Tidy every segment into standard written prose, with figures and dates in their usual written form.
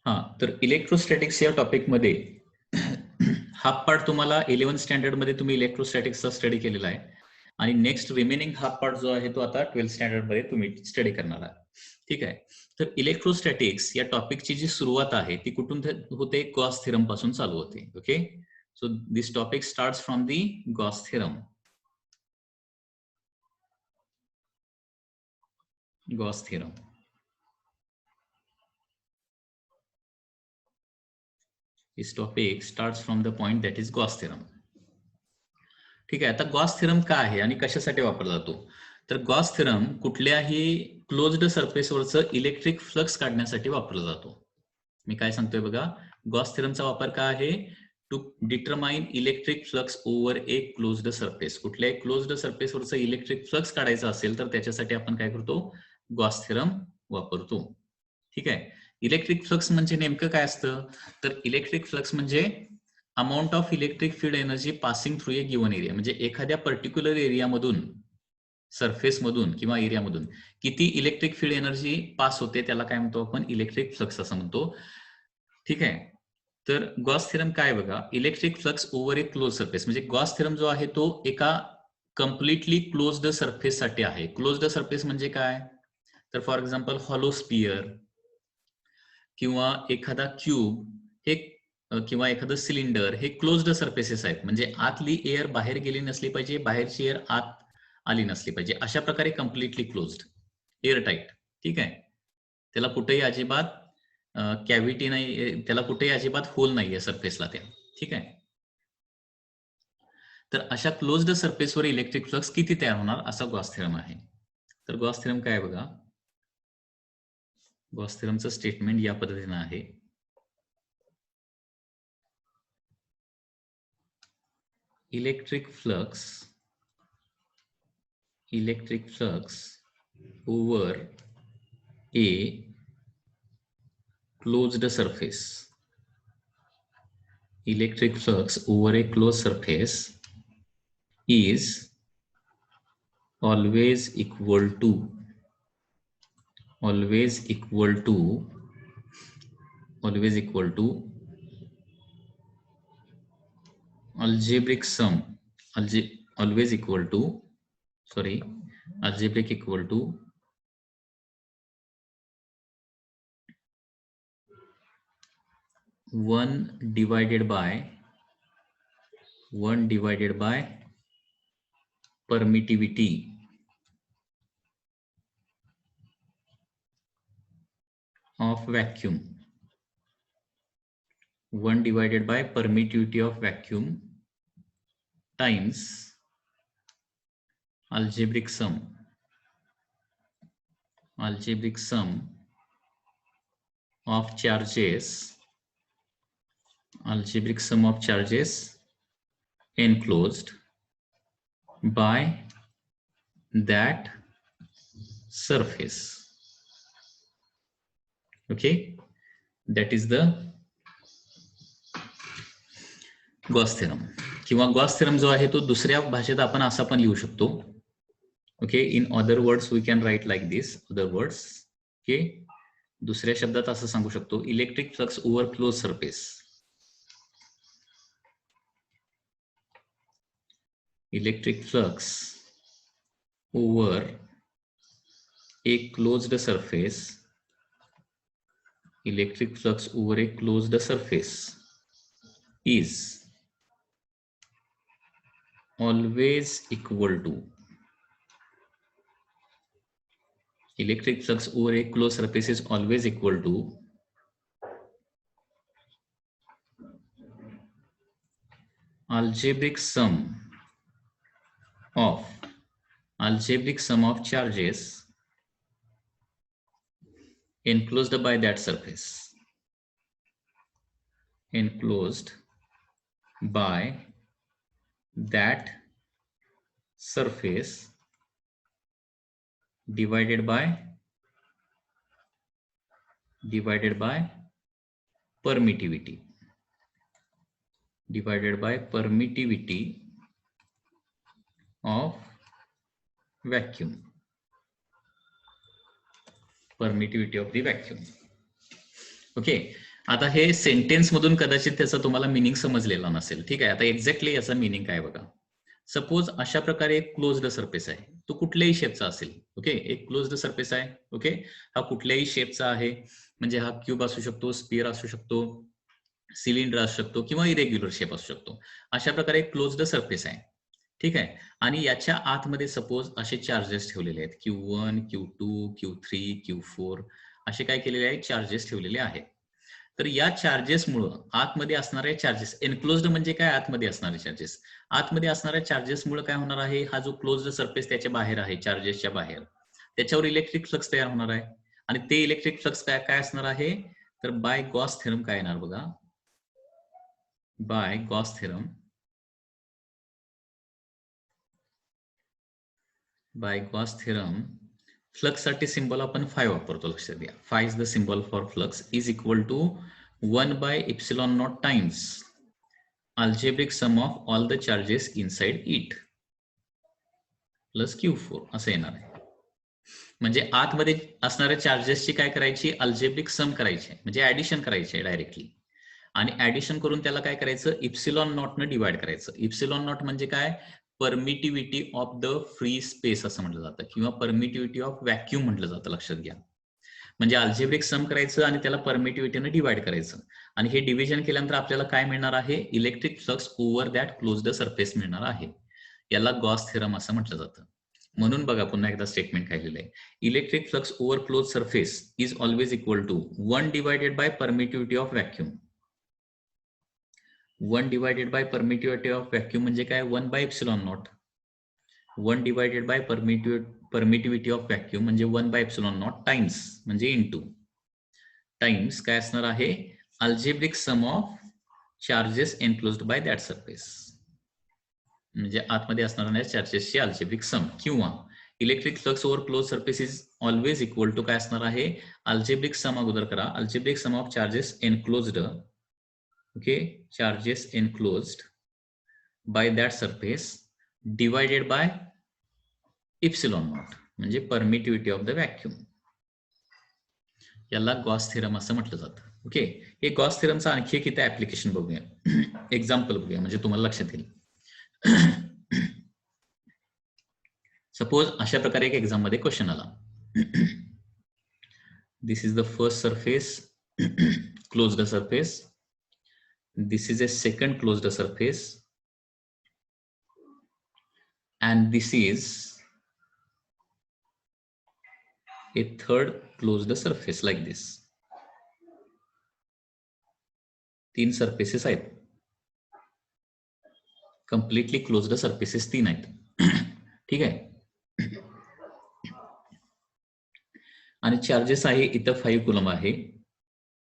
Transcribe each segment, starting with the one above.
हां, तर इलेक्ट्रोस्टॅटिक्स या टॉपिकमध्ये हाफ पार्ट तुम्हाला 11th स्टँडर्ड मध्ये तुम्ही इलेक्ट्रोस्टॅटिक्सचा स्टडी केलेला आहे आणि नेक्स्ट रिमेनिंग हाफ पार्ट जो आहे तो आता 12th स्टँडर्ड मध्ये तुम्ही स्टडी करणार आहात. ठीक आहे. तर इलेक्ट्रोस्टॅटिक्स या टॉपिकची जी सुरुवात आहे ती कुठून होते? गॉस थेरम पासून चालू होते. Okay, so this topic starts from the Gauss theorem. Gauss theorem. This topic starts from the point that is Gauss theorem. ठीक आहे. आता गॉस थेरम काय आहे आणि कशासाठी वापरला जातो? तर गॉस थेरम कुठल्याही क्लोज्ड सरफेसवरचं इलेक्ट्रिक फ्लक्स काढण्यासाठी वापरला जातो. मी काय सांगतोय बघा, गॉस थेरमचा वापर काय आहे? To determine electric flux over a closed surface. कुठल्याही क्लोज्ड सरफेसवरचं इलेक्ट्रिक फ्लक्स काढायचं असेल तर त्याच्यासाठी आपण काय करतो? गॉस थेरम वापरतो. ठीक आहे. इलेक्ट्रिक फ्लक्स म्हणजे नेमकं काय असतं? तर इलेक्ट्रिक फ्लक्स म्हणजे amount of electric field energy passing through a given area. म्हणजे एखाद्या पर्टिक्युलर एरियामधून, सरफेसमधून किंवा एरियामधून किती इलेक्ट्रिक फील्ड एनर्जी पास होते त्याला काय म्हणतो आपण? इलेक्ट्रिक फ्लक्स असं म्हणतो. ठीक आहे. तर गॉस थेरम काय बघा, इलेक्ट्रिक फ्लक्स ओव्हर ए क्लोज सरफेस. म्हणजे गॉस थेरम जो आहे तो एका कम्प्लिटली क्लोज्ड सरफेस साठी आहे. क्लोज्ड सरफेस म्हणजे काय? तर फॉर एक्झाम्पल हॉलो स्पियर किंवा एखादा क्यूब हे किंवा एखादं सिलेंडर हे क्लोज्ड सरफेसेस आहेत. म्हणजे आतली एअर बाहेर गेली नसली पाहिजे, बाहेरची एअर आत आली नसली पाहिजे. अशा प्रकारे कम्प्लिटली क्लोज्ड, एअर टाईट. ठीक आहे. त्याला कुठेही अजिबात कॅव्हिटी नाही, त्याला कुठेही अजिबात होल नाहीये सरफेसला त्या. ठीक आहे. तर अशा क्लोज्ड सरफेसवर इलेक्ट्रिक फ्लक्स किती तयार होणार असा गॉस थेरम आहे. तर गॉस थेरम काय बघा, गॉस थेरमचं स्टेटमेंट या पद्धतीनं आहे. Electric flux over a closed surface. Electric flux over a closed surface is always equal to algebraic sum always equal to algebraic equal to 1 divided by permittivity of vacuum. 1 divided by permittivity of vacuum times algebraic sum of charges enclosed by that surface. Okay, that is the Gauss theorem. किंवा Gauss theorem जो आहे तो दुसऱ्या भाषेत आपण असा पण लिहू शकतो. Okay, in other words we can write like this. Other words. Okay, दुसऱ्या शब्दात असं सांगू शकतो, electric flux over close surface. Electric flux over a closed surface. Electric flux over a closed surface is always equal to electric flux over a closed surface is always equal to algebraic sum of charges enclosed by that surface. Enclosed by that surface divided by permittivity. Of vacuum. Permittivity of the vacuum. Okay, आता हे sentence मधून कदाचित त्याचा तुम्हाला meaning समजलेला नसेल. ठीक आहे, आता एक्झॅक्टली याचा मिनिंग काय बघा. सपोज अशा प्रकारे एक क्लोज्ड सरफेस आहे, तो कुठल्याही शेपचा असेल. ओके, एक क्लोज्ड सरफेस आहे. ओके, हा कुठल्याही शेपचा आहे, म्हणजे हा क्यूब असू शकतो, स्पिअर असू शकतो, सिलिंडर असू शकतो किंवा इरेग्युलर शेप असू शकतो. अशा प्रकारे एक क्लोज्ड सरफेस आहे. ठीक आहे, आणि याच्या आतमध्ये सपोज असे चार्जेस ठेवलेले आहेत, Q1, Q2, Q3, Q4 असे काय केलेले आहेत, चार्जेस ठेवलेले आहेत. तर या चार्जेसमुळं आतमध्ये असणाऱ्या चार्जेस, एनक्लोज्ड म्हणजे काय, आतमध्ये असणारे चार्जेस, आतमध्ये असणाऱ्या चार्जेसमुळे काय होणार आहे, हा जो क्लोज्ड सरफेस त्याच्या बाहेर आहे, चार्जेसच्या बाहेर, त्याच्यावर इलेक्ट्रिक फ्लक्स तयार होणार आहे. आणि ते इलेक्ट्रिक फ्लक्स काय काय असणार आहे, तर बाय गॉस थेरम काय येणार बघा, by Gauss theorem, by Gauss theorem flux साठी सिंबल आपण फाय वापरतो, लक्षात घ्या. Phi is the symbol for flux, is equal to 1/ε0 times algebraic sum of all the charges inside it plus Q4 असं येणार आहे. म्हणजे आतमध्ये असणाऱ्या चार्जेसची काय करायची, अल्जेब्रिक सम करायची, म्हणजे ऍडिशन करायची डायरेक्टली. आणि ऍडिशन करून त्याला काय करायचं, इप्सिलॉन नॉट न डिवाइड करायचं. इप्सिलॉन नॉट म्हणजे काय, permittivity of the free space असं म्हटलं जातं, किंवा परमिटिव्हिटी ऑफ व्हॅक्यूम म्हटलं जातं, लक्षात घ्या. म्हणजे अल्जेब्रिक सम करायचं आणि त्याला परमिटिव्हिटीने डिवाइड करायचं, आणि हे डिव्हिजन केल्यानंतर आपल्याला काय मिळणार आहे, electric flux over that closed surface मिळणार आहे. याला गॉस थेरम असं म्हटलं जातं. म्हणून बघा पुन्हा एकदा स्टेटमेंट काय लिहिलंय, electric flux over close surface is always equal to 1 divided by permittivity of vacuum. 1 divided by permittivity of vacuum म्हणजे काय, 1/ε0. 1 divided by permittivity of vacuum म्हणजे 1/ε0 टाइम्स म्हणजे इनटू टाइम्स काय असणार आहे, algebraic sum of charges enclosed by that surface, म्हणजे आतमध्ये असणाऱ्या चार्जेसची अल्जेब्रिक सम, किंवा electric flux over close surface is always equal to काय असणार आहे, अल्जेब्रिक सम अगोदर करा, algebraic sum of charges enclosed, okay, charges enclosed by that surface divided by epsilon not म्हणजे परमिटिव्हिटी ऑफ द व्हॅक्यूम. याला Gauss theorem असं म्हटलं जातं. ओके, हे गॉस थेरमचं आणखी एक इथे ऍप्लिकेशन बघूया, एक्झाम्पल बघूया, म्हणजे तुम्हाला लक्षात येईल. सपोज अशा प्रकारे एक एक्झाम मध्ये क्वेश्चन आला, this is the first surface, closed surface, this is a second closed surface, and this is a third closed surface like this. 3 surfaces आहेत, कम्प्लिटली क्लोज्ड सरफेसेस 3 आहेत. ठीक आहे, आणि चार्जेस आहे इथं 5 कुलम आहे,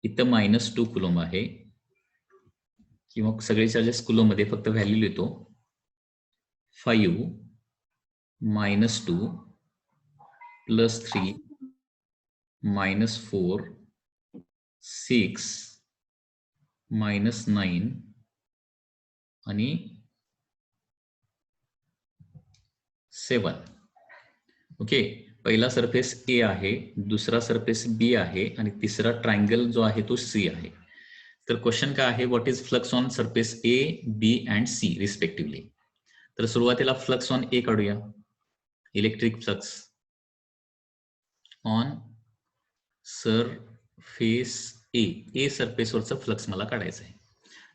इथं -2 कुलम आहे, किंवा सगळे चार्जेस कुलम मध्ये, फक्त व्हॅल्यू लिहितो, 5 -2 +3 -4 6 -9 आणि 7. ओके, पहिला सरफेस ए आहे, दुसरा सरफेस बी आहे, आणि तिसरा ट्रायंगल जो आहे तो सी आहे. तर क्वेश्चन काय आहे, what is flux on surface A, B and C respectively. तर सुरुवातीला फ्लक्स ऑन ए काढूया, electric flux on surface A सरफेसवरचा फ्लक्स मला काढायचा आहे.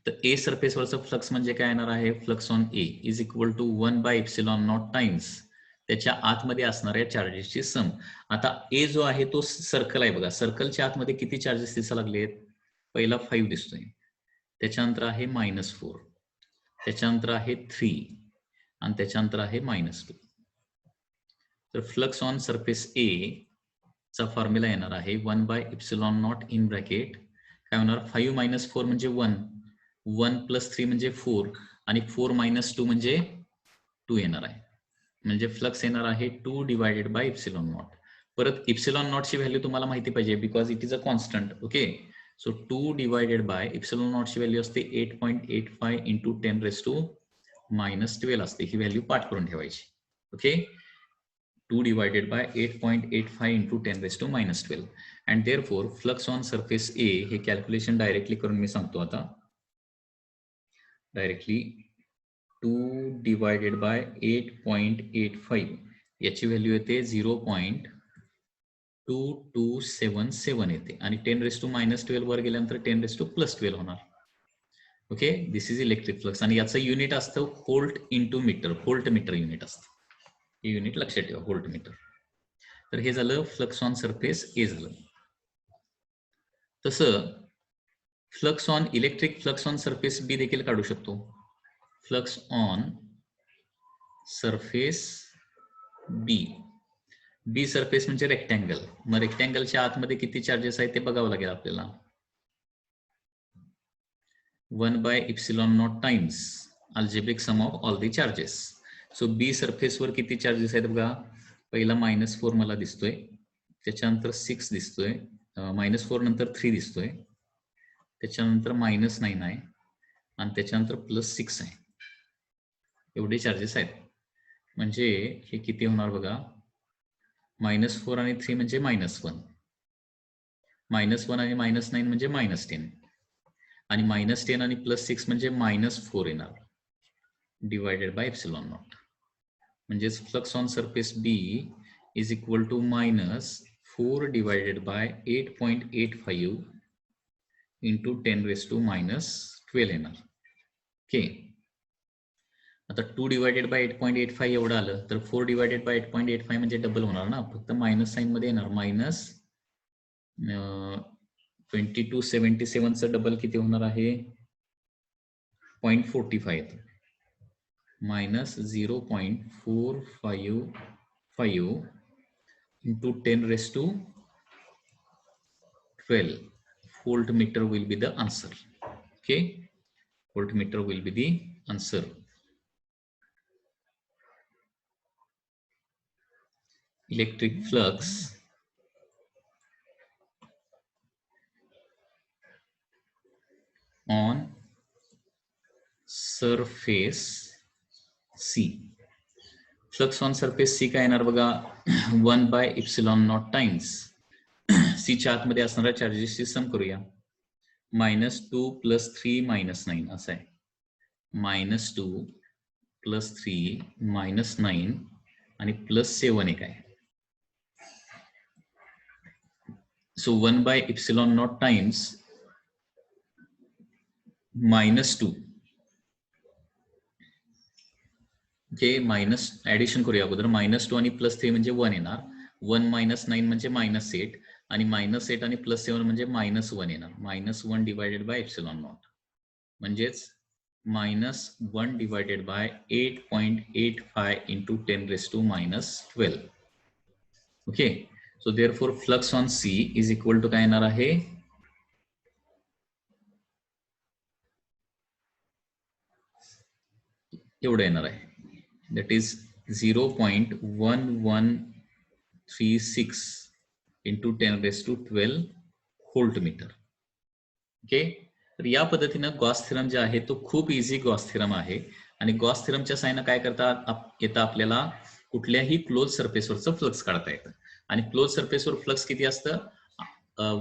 तर ए सरफेसवरचा फ्लक्स म्हणजे काय येणार आहे, flux on A is equal to 1/ε0 times त्याच्या आतमध्ये असणाऱ्या चार्जेसची सम. आता ए जो आहे तो सर्कल आहे बघा, सर्कलच्या आतमध्ये किती चार्जेस दिसायला लागलेत, पहिला 5 दिसतोय, त्याच्यानंतर आहे -4, त्याच्यानंतर आहे 3, आणि त्याच्यानंतर आहे -2. तर फ्लक्स ऑन सरफेस ए चा फॉर्म्युला येणार आहे 1/ε0 इन ब्रॅकेट काय होणार, 5 - 4 म्हणजे 1, 1 + 3 म्हणजे 4, आणि 4 - 2 म्हणजे 2 येणार आहे. म्हणजे फ्लक्स येणार आहे 2 डिवायडेड बाय ε0. परत ε0 ची व्हॅल्यू तुम्हाला माहिती पाहिजे, because it is a constant. Okay, so 2 divided by ε0 ची व्हॅल्यू असते 8.85 × 10⁻⁻12 असते. ही व्हॅल्यू पाठ करून ठेवायची. Okay, 2 divided by 8.85 × 10⁻12. And therefore flux on surface ए हे कॅल्क्युलेशन डायरेक्टली करून मी सांगतो आता. डायरेक्टली 2 डिवायडेड बाय 8.85 याची व्हॅल्यू येते 0.2277 येते आणि 10⁻⁻12 वर गेल्यानंतर 10⁻+12 होणार. Okay, this is electric flux आणि याचं युनिट असतं volt into metre. Volt metre unit असतं. हे युनिट लक्षात ठेवा, व्होल्ट मीटर. तर हे झालं फ्लक्स ऑन सरफेस ए झालं. तसं flux on electric flux on surface B देखील काढू शकतो. Flux on surface B. B surface म्हणजे रेक्टँगल. मग रेक्टँगलच्या आतमध्ये किती चार्जेस आहेत ते बघावं लागेल आपल्याला. 1/ε0 times algebraic sum of all the charges. So B surface वर किती चार्जेस आहेत बघा. पहिला -4 मला दिसतोय, त्याच्यानंतर 6 दिसतोय, -4 नंतर 3 दिसतोय, त्याच्यानंतर -9 आहे आणि त्याच्यानंतर +6 आहे. एवढे चार्जेस आहेत. म्हणजे हे किती होणार बघा. -4 आणि 3 म्हणजे -1, -1 आणि -9 म्हणजे -10 आणि -10 आणि +6 म्हणजे -4 येणार डिवायडेड बाय ε0. म्हणजेच flux on surface B is equal to -4 divided by 8.85 into 10⁻⁻12 येणार. ओके, आता 2 डिवायडेड बाय 8.85 एवढं आलं तर 4 डिवायडेड बाय 8.85 म्हणजे डबल होणार ना. फक्त मायनस साईन मध्ये येणार. -2277चं डबल किती होणार आहे. 0.45 येतं. -0.455 into 10⁻12 voltmeter will be the answer. Okay, voltmeter will be the answer. Electric flux on surface C. Flux on surface C काय येणार बघा. 1/ε0 टाइम्स सी च्या आतमध्ये असणाऱ्या चार्जेसची सम करूया. -2 + 3 -9 असं आहे. -2 + 3 -9 आणि +7 एक आहे. So 1/ε0 times -2. जे मायनस ऍडिशन करूया अगोदर. -2 आणि +3 म्हणजे 1 येणार. 1 - 9 म्हणजे -8 आणि -8 आणि +7 म्हणजे -1 येणार. -1 डिवायडेड बाय ε0 म्हणजेच -1 divided by 8.85 into 10⁻⁻12. Okay, so therefore flux on C is equal to काय येणार आहे. एवढं येणार आहे. that is 0.1136 into 10⁻12 voltmeter. Okay, तर या पद्धतीनं गॉस थेरम जे आहे तो खूप इझी गॉस थेरम आहे आणि गॉस थेरमच्या साहाय्यानं काय करता येतं आपल्याला कुठल्याही क्लोज सरफेसवरचं फ्लक्स काढता येतं. आणि क्लोज सरफेसवर फ्लक्स किती असतं.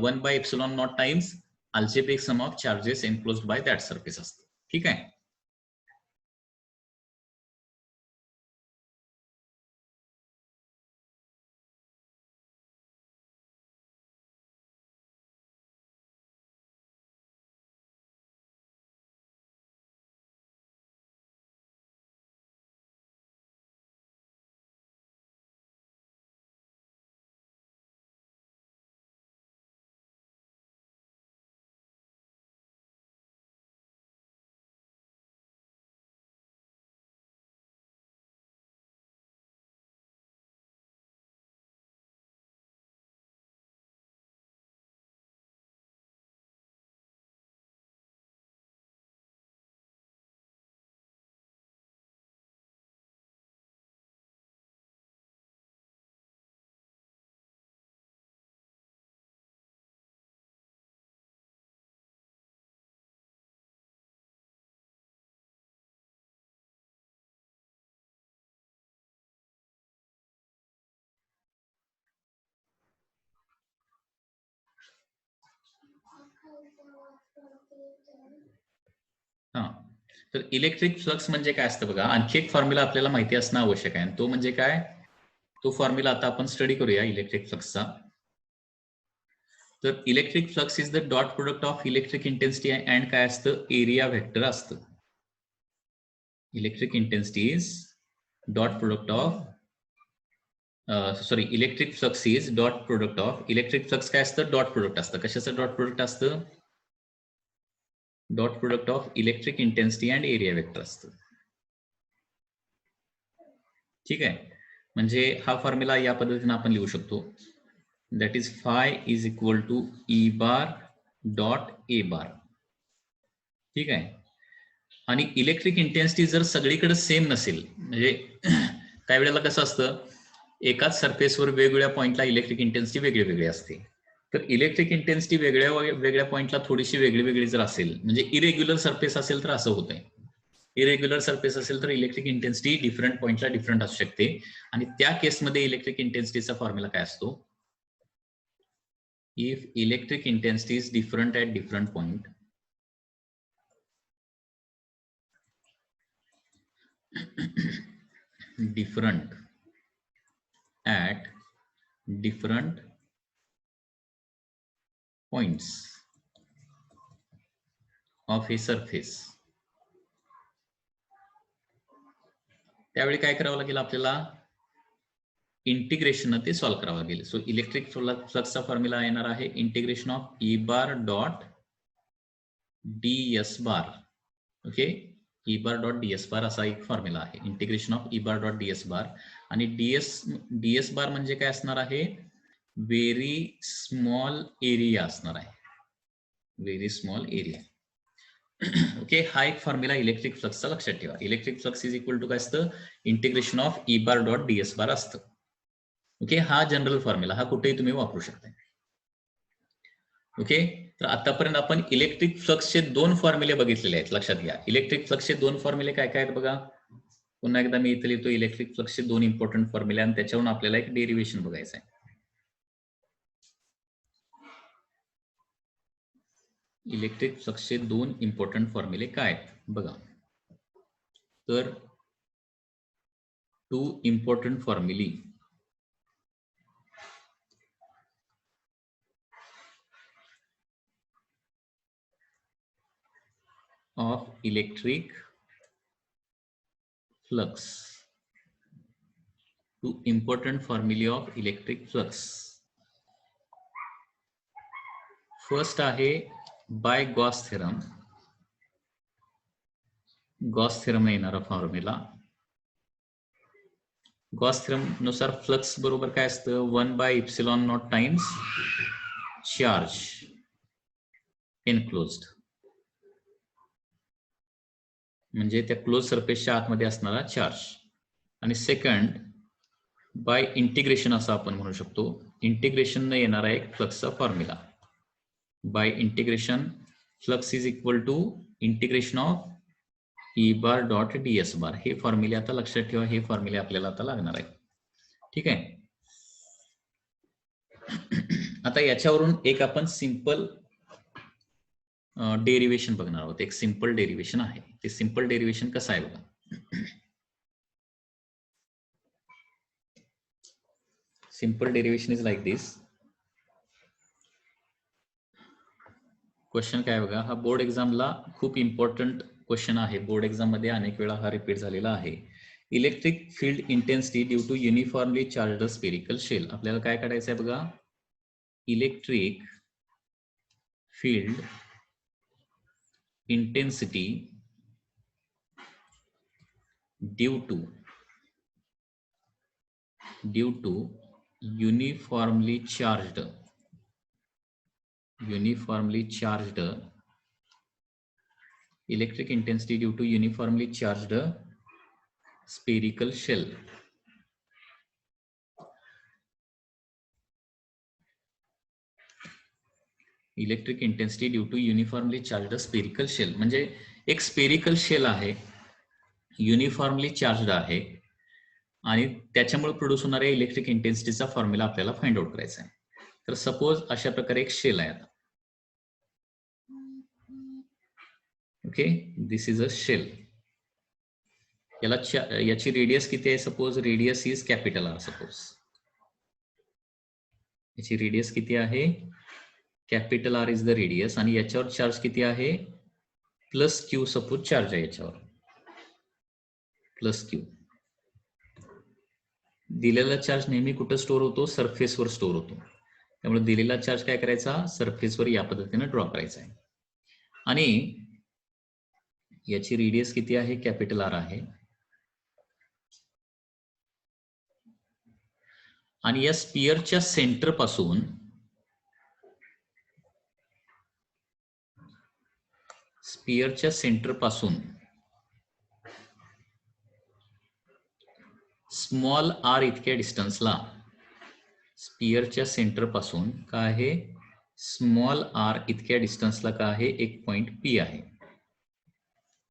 1/ε0 times algebraic sum of charges enclosed by that surface असतं. ठीक आहे. हा, तर इलेक्ट्रिक फ्लक्स म्हणजे काय असतं बघा, आणखी एक फॉर्म्युला आपल्याला माहिती असणं आवश्यक आहे. तो म्हणजे काय, तो फॉर्म्युला आता आपण स्टडी करूया इलेक्ट्रिक फ्लक्सचा. तर electric flux is the dot product of electric intensity and काय असतं, एरिया व्हेक्टर असतं. Electric intensity is dot product of electric flux is dot product of, electric flux काय असतं, डॉट प्रोडक्ट असतं. कशाचं डॉट प्रोडक्ट असतं, dot product of electric intensity and area vector असतं. ठीक आहे, म्हणजे हा फॉर्म्युला या पद्धतीने आपण लिहू शकतो. That is phi is equal to E bar dot A bar. ठीक आहे, आणि इलेक्ट्रिक इंटेन्सिटी जर सगळीकडे सेम नसेल, म्हणजे काही वेळेला कसं असतं, एकाच सरफेसवर वेगवेगळ्या पॉइंटला इलेक्ट्रिक इंटेन्सिटी वेगळी वेगळी असते. तर इलेक्ट्रिक इंटेन्सिटी वेगळ्या वेगळ्या पॉइंटला थोडीशी वेगळी वेगळी जर असेल, म्हणजे इरेग्युलर सरफेस असेल तर असं होतंय. इरेग्युलर सरफेस असेल तर इलेक्ट्रिक इंटेन्सिटी डिफरंट पॉइंटला डिफरंट असू शकते, आणि त्या केसमध्ये इलेक्ट्रिक इंटेन्सिटीचा फॉर्म्युला काय असतो, if electric intensity is different at different point, different at different points of a surface, त्यावेळी काय करावं लागेल आपल्याला, इंटिग्रेशन ते सॉल्व्ह करावं लागेल. सो इलेक्ट्रिक फ्लक्सचा फॉर्म्युला येणार आहे integration of E bar dot D S bar. Okay, E bar dot D S bar असा एक फॉर्म्युला आहे, integration of E bar dot D S bar. आणि डी एस बार म्हणजे काय असणार आहे, व्हेरी स्मॉल एरिया असणार आहे, व्हेरी स्मॉल एरिया. ओके, हा एक फॉर्म्युला इलेक्ट्रिक फ्लक्सचा लक्षात ठेवा. Electric flux is equal to काय असतं, integration of E bar dot D S bar असतं. ओके, हा जनरल फॉर्म्युला, हा कुठेही तुम्ही वापरू शकता. ओके, तर आतापर्यंत आपण इलेक्ट्रिक फ्लक्सचे दोन फॉर्म्युले बघितलेले आहेत, लक्षात घ्या. इलेक्ट्रिक फ्लक्सचे दोन फॉर्म्युले काय काय आहेत बघा. पुन्हा एकदा मी इथे लिहितो, इलेक्ट्रिक फ्लक्सचे दोन इम्पॉर्टंट फॉर्म्युले, आणि त्याच्यावरून आपल्याला एक डेरिव्हेशन बघायचं आहे. इलेक्ट्रिक फ्लक्सचे दोन इम्पॉर्टंट फॉर्म्युले काय आहेत बघा. तर two important formulae of electric flux, two important formulae of electric flux. First आहे by Gauss theorem, Gauss theorem येणारा फॉर्म्युला. गॉस थेरम नुसार फ्लक्स बरोबर काय असतं, 1/ε0 टाइम्स चार्ज एनक्लोज्ड, म्हणजे त्या क्लोज सरफेसच्या आतमध्ये असणारा चार्ज. आणि सेकंड बाय इंटिग्रेशन असं आपण म्हणू शकतो, इंटिग्रेशन न येणारा एक फ्लक्सचा formula. By integration flux is equal to integration of E bar dot D S bar. हे फॉर्म्युले आता लक्षात ठेवा, हे फॉर्म्युले आपल्याला आता लागणार आहे. ठीक आहे, आता याच्यावरून एक आपण सिंपल डेरिव्हेशन बघणार आहोत. एक सिंपल डेरिव्हेशन आहे, ते सिंपल डेरिव्हेशन कसं आहे बघा. Simple derivation is like this. Question काय बघा, हा बोर्ड एक्झामला खूप इम्पॉर्टंट क्वेश्चन आहे. बोर्ड एक्झाम मध्ये अनेक वेळा हा रिपीट झालेला आहे. Electric field intensity due to uniformly charged spherical shell. आपल्याला काय काढायचं आहे बघा, electric field intensity due to uniformly charged electric intensity due to uniformly charged spherical shell. Electric intensity due to uniformly charged spherical shell म्हणजे एक spherical shell आहे, uniformly charged आहे, आणि त्याच्यामुळे प्रोड्यूस होणाऱ्या इलेक्ट्रिक इंटेन्सिटीचा फॉर्म्युला आपल्याला फाइंड आउट करायचा आहे. तर सपोज अशा प्रकारे एक शेल आहे. Okay, this is a shell. याची रेडियस किती आहे? Suppose radius is capital R. Suppose याची रेडियस किती आहे? Capital R is the radius. आणि याच्यावर चार्ज किती आहे? प्लस क्यू सपोज चार्ज आहे याच्यावर, प्लस क्यू. दिलेला चार्ज नेहमी कुठं स्टोअर होतो? सरफेसवर स्टोअर होतो. त्यामुळे दिलेला चार्ज काय करायचा? सरफेसवर या पद्धतीने ड्रॉ करायचा आहे. आणि याची रेडियस किती आहे? कॅपिटल आर आहे. आणि या स्पियरच्या सेंटर पासून स्मॉल आर इतक्या डिस्टन्सला, स्पियरच्या सेंटर पासून काय आहे? स्मॉल आर इतक्या डिस्टन्सला काय आहे? एक पॉइंट पी आहे.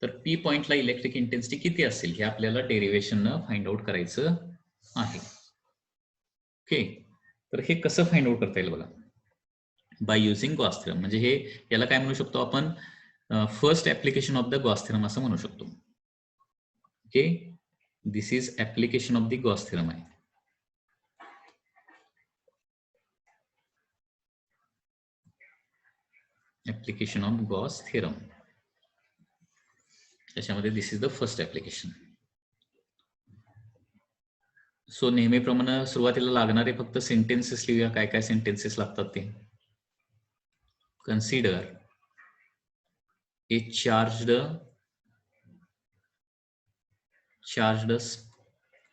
तर पी पॉइंटला इलेक्ट्रिक इंटेन्सिटी किती असेल हे आपल्याला डेरिव्हेशननं फाइंड आउट करायचं आहे. ओके, तर हे कसं फाइंड आउट करता येईल बघा? By using Gauss theorem. म्हणजे हे याला काय म्हणू शकतो आपण? First application of the Gauss theorem असं म्हणू शकतो. Okay, this is application of the Gauss theorem आहे. ऍप्लिकेशन ऑफ गॉस थेरम, त्याच्यामध्ये this is the first application. So नेहमीप्रमाणे सुरुवातीला लागणारे फक्त सेंटेन्सेस लिहूया. काय काय सेंटेन्सेस लागतात ते? Consider A charged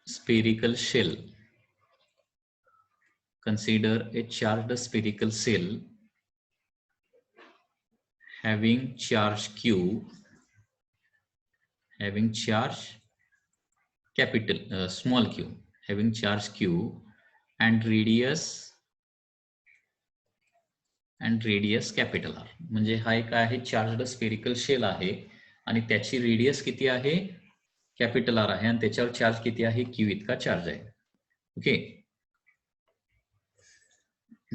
spherical shell. Consider a charged spherical shell having charge q, having charge small q, having charge q and radius capital R. म्हणजे हा एक आहे चार्ज्ड स्फेरिकल शेल आहे आणि त्याची रेडियस किती आहे? कॅपिटल आर आहे आणि त्याच्यावर चार्ज किती आहे? क्यू इतका चार्ज आहे. ओके,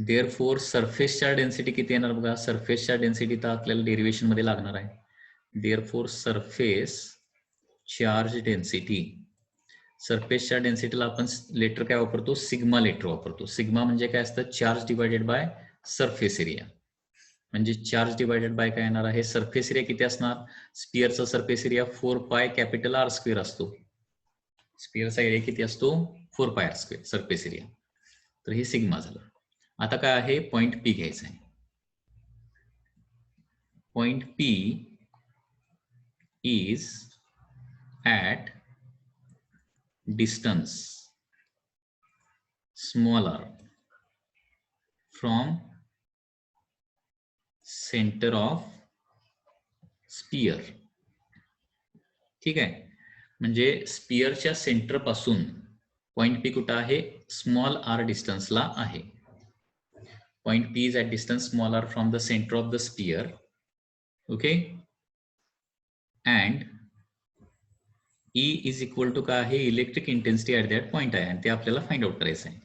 देअरफॉर सरफेसच्या डेन्सिटी किती येणार बघा? सरफेसच्या डेन्सिटी तर आपल्याला डेरिव्हेशन मध्ये लागणार आहे. देअरफॉर सरफेस चार्ज डेन्सिटी, सरफेसच्या डेन्सिटीला आपण लेटर काय वापरतो? सिग्मा लेटर वापरतो. सिग्मा म्हणजे काय असतं? Charge divided by surface area. म्हणजे चार्ज डिवायडेड बाय काय येणार आहे? सरफेस एरिया किती असणार? स्पियरचा surface area 4π capital R square असतो. स्पियरचा एरिया किती असतो? 4π आर स्क्वेअर सरफेस एरिया. तर हे सिग्मा झालं. आता काय आहे? पॉइंट पी घ्यायचा आहे. Point P is at distance smaller from center of sphere. ठीक आहे, म्हणजे स्पियरच्या सेंटर पासून पॉइंट पी कुठं आहे? स्मॉल आर डिस्टन्सला आहे. Point P is at distance small R from the centre of the sphere. Okay, and E is equal to काय आहे? Electric intensity at that point आहे आणि ते आपल्याला फाइंड आउट करायचं आहे.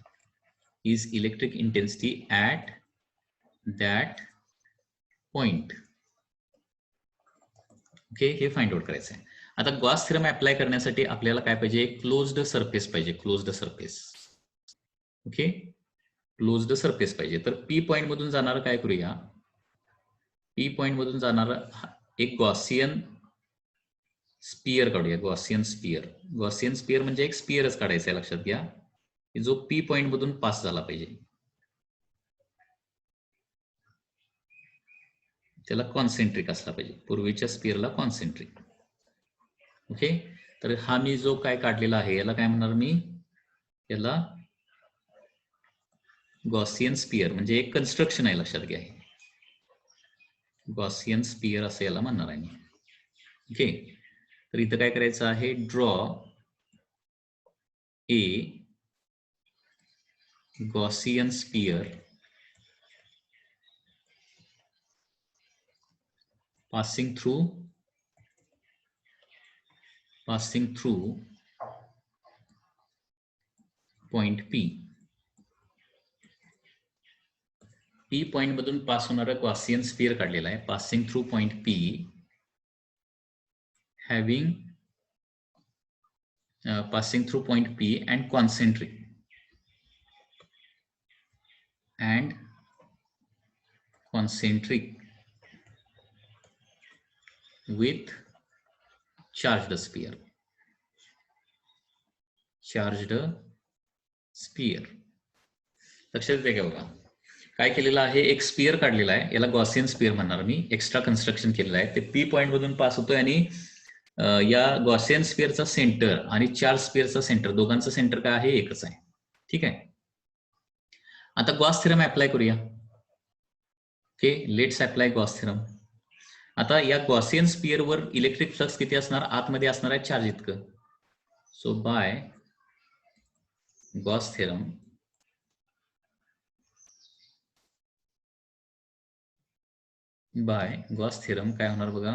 Is electric intensity at that point. ओके, हे फाइंड आउट करायचं आहे. आता गॉस थेरम अप्लाय करण्यासाठी आपल्याला काय पाहिजे? क्लोज्ड सरफेस पाहिजे. Closed surface. Okay, closed surface पाहिजे. तर पी पॉइंट मधून जाणार काय करूया? पी पॉइंट मधून जाणार एक गॉसियन स्पियर काढूया. Gaussian sphere. गॉसियन स्पियर म्हणजे एक स्पियरच काढायचा आहे. लक्षात घ्या, जो पी पॉइंट मधून पास झाला पाहिजे. त्याला कॉन्सेंट्रिक असला पाहिजे. पूर्वीच्या स्पियरला कॉन्सेंट्रिक. ओके, तर हा मी जो काय काढलेला आहे याला काय म्हणणार मी? याला गॉसियन स्पियर म्हणजे एक कन्स्ट्रक्शन आहे. लक्षात घ्या, गॉसियन स्पियर असं याला म्हणणार आहे मी. ओके, तर इथं काय करायचं आहे? Draw a Gaussian sphere passing through point P. P point मधून पास होणारा गॉसियन स्पियर काढलेला आहे. Passing through point P having passing through point P and concentric with charged sphere. लक्षात येते का बघा, काय केलेलं आहे, एक स्पियर काढलेला आहे, याला गॉसियन स्पियर म्हणणार मी, एक्स्ट्रा कन्स्ट्रक्शन केलेलं आहे, ते पी पॉइंट मधून पास होतोय आणि या गॉसियन स्पियरचा सेंटर आणि चार्ज स्पियरचा सेंटर दोघांचं सेंटर काय आहे, एकच आहे. ठीक आहे. आता गॉस थेरम अप्लाय करूया. Okay, let's apply Gauss theorem. आता या गॉसियन स्पियर वर इलेक्ट्रिक फ्लक्स किती असणार, आतमध्ये असणार आहे चार्ज इतकं. सो बाय गॉस थेरम काय होणार बघा,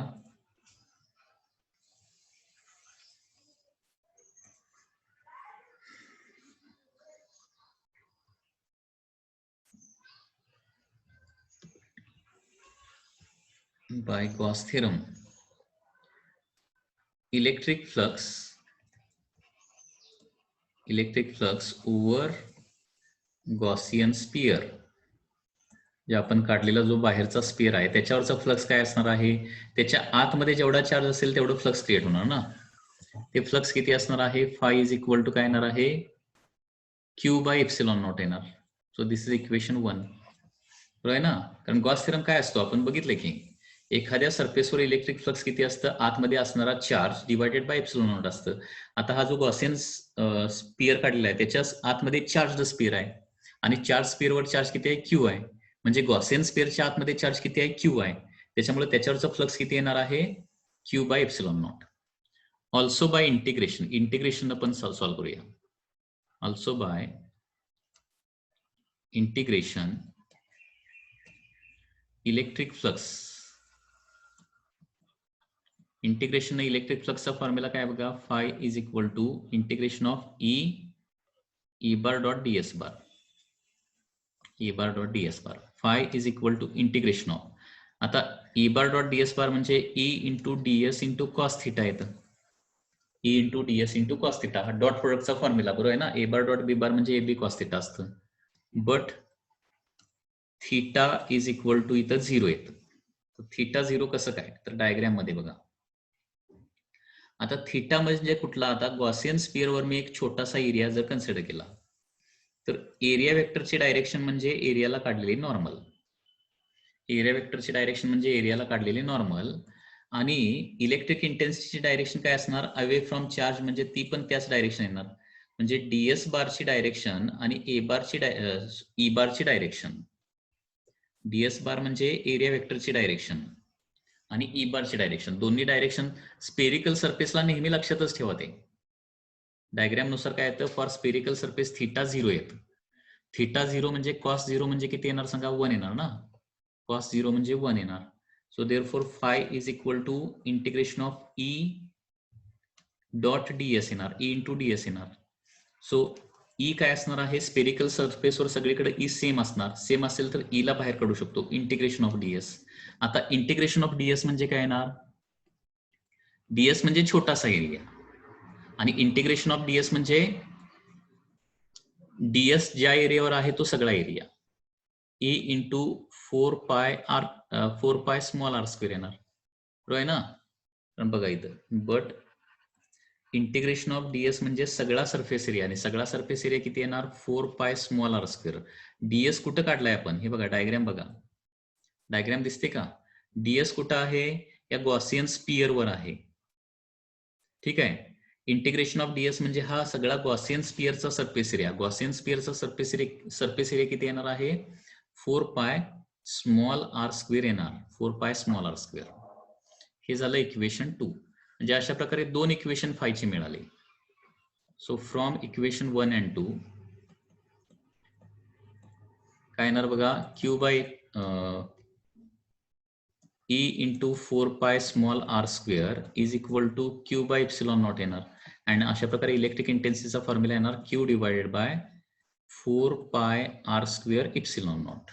by Gauss theorem, electric flux over Gaussian sphere, जे आपण काढलेला जो बाहेरचा स्पियर आहे त्याच्यावरचा फ्लक्स काय असणार आहे, त्याच्या आतमध्ये जेवढा चार्ज असेल तेवढं फ्लक्स क्रिएट होणार ना. ते फ्लक्स किती असणार आहे, फाय इज इक्वल टू काय येणार आहे, क्यू बाय एप्सिलॉन नॉट येणार. सो दिस इज इक्वेशन 1, बरोबर आहे ना. कारण गॉस थेरम काय असतो आपण बघितलं की एखाद्या सरफेसवर इलेक्ट्रिक फ्लक्स किती असतं, आतमध्ये असणारा charge divided bye epsilon not असतं. आता हा जो गॉसियन स्पियर काढलेला आहे त्याच्या आतमध्ये चार्ज स्पियर आहे आणि चार्ज स्पियरवर चार्ज किती आहे, क्यू आहे. म्हणजे गॉसियन स्पियरच्या आतमध्ये चार्ज किती आहे, क्यू आहे. त्याच्यामुळे त्याच्यावरचा फ्लक्स किती येणार आहे, Q by epsilon naught. Also by integration आपण सॉल्व्ह करूया. ऑल्सो बाय इंटिग्रेशन इलेक्ट्रिक फ्लक्सचा फॉर्म्युला काय बघा, phi is equal to integration of E bar dot D S bar. Phi is equal to integration of, आता E bar dot D S bar म्हणजे E into D S into cos theta येतं. E into D S into cos theta हा dot प्रोडक्टचा formula, बरोबर आहे ना. A bar dot B bar म्हणजे A B cos theta असतं. But theta is equal to इथं 0 येतं. थिटा 0 कसं काय, तर डायग्राम मध्ये बघा. आता थिटा म्हणजे कुठला, आता गॉसियन स्पियर वर मी एक छोटासा एरिया जर कन्सिडर केला तर एरिया वेक्टरची डायरेक्शन म्हणजे एरियाला काढलेली नॉर्मल. आणि इलेक्ट्रिक इंटेन्सिटीची डायरेक्शन काय असणार, अवे फ्रॉम चार्ज, म्हणजे ती पण त्याच डायरेक्शन येणार. म्हणजे डीएस बारची डायरेक्शन आणि ई बारची डायरेक्शन. डीएस बार म्हणजे एरिया वेक्टरची डायरेक्शन आणि ई बारची डायरेक्शन, दोन्ही डायरेक्शन स्पेरिकल सरफेसला नेहमी लक्षातच ठेवा. ते डायग्राम नुसार काय येतं, फॉर स्पेरिकल सरफेस थिटा 0 येतं. थिटा 0 म्हणजे कॉस 0 म्हणजे किती येणार सांगा, 1 येणार ना. कॉस 0 म्हणजे 1 येणार. So therefore phi is equal to integration of E dot DS येणार, ई इंटू डीएस येणार. सो ई काय असणार आहे, स्पेरिकल सरफेसवर सगळीकडे ई सेम असणार. सेम असेल तर ई ला बाहेर काढू शकतो, इंटिग्रेशन ऑफ डीएस. आता इंटिग्रेशन ऑफ डीएस म्हणजे काय येणार, डीएस म्हणजे छोटासा एरिया आणि इंटिग्रेशन ऑफ डीएस म्हणजे डीएस ज्या एरियावर आहे तो सगळा area. E into 4 pi small R square येणार, बरोबर आहे ना. पण बघा इथं, बट इंटिग्रेशन ऑफ डीएस म्हणजे सगळा सरफेस एरिया, आणि सगळा सरफेस एरिया किती येणार, 4 pi small R square. DS कुठं काढलाय आपण, हे बघा डायग्राम बघा, डायग्राम दिसते का. डीएस कुठं आहे, या गॉसियन स्पियर वर आहे. ठीक आहे. इंटिग्रेशन ऑफ डीएस म्हणजे हा सगळा गॉसियन स्पियरचा सरफेस एरिया. गॉसियन स्पियरचा सरफेस एरिया किती येणार आहे, 4 पाय स्मॉल आर स्क्वेअर येणार, 4 पाय स्मॉल आर स्क्वेअर. हे झालं इक्वेशन 2. म्हणजे अशा प्रकारे 2 इक्वेशन 5 चे मिळाले. सो फ्रॉम इक्वेशन 1 and 2 काय येणार बघा, Q by E into 4 pi small R square is equal to Q by epsilon naught येणार. आणि अशा प्रकारे इलेक्ट्रिक इंटेन्सिटीचा फॉर्म्युला येणार, Q divided by 4 pi R square epsilon not.